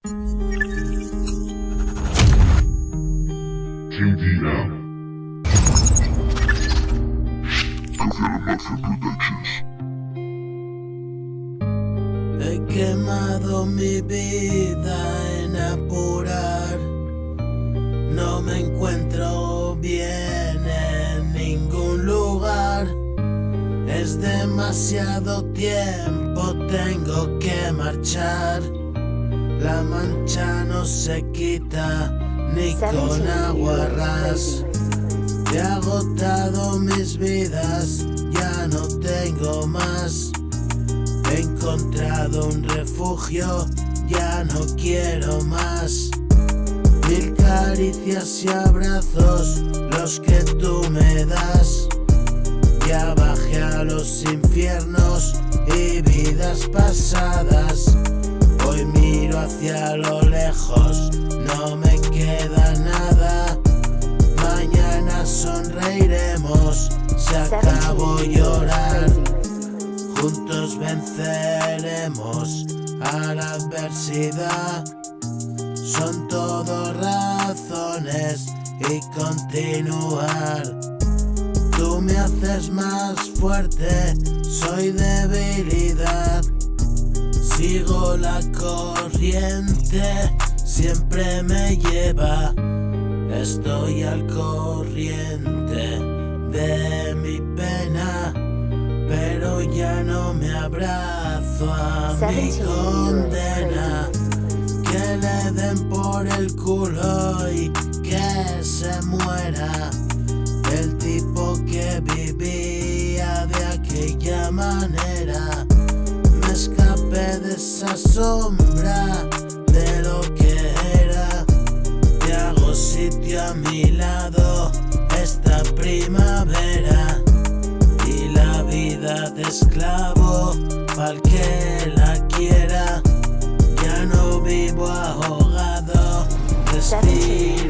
JDM. Productions. He quemado mi vida en apurar. No me encuentro bien en ningún lugar. Es demasiado tiempo, tengo que marchar. La mancha no se quita ni con aguarrás. He agotado mis vidas, ya no tengo más. He encontrado un refugio, ya no quiero más. Mil caricias y abrazos, los que tú me das. Ya bajé a los infiernos y vidas pasadas. Hoy miro hacia lo lejos, no me queda nada. Mañana sonreiremos, se acabó llorar. Juntos venceremos a la adversidad. Son todo razones y continuar. Tú me haces más fuerte, soy debilidad. Sigo la corriente, siempre me lleva. Estoy al corriente de mi pena, pero ya no me abrazo a mi condena. Que le den por el culo y que se muera el tipo que vivía de aquella manera. Me escapé de esa sombra de lo que era. Te hago sitio a mi lado esta primavera. Y la vida de esclavo pa'l que la quiera. Ya no vivo ahogado, respiro.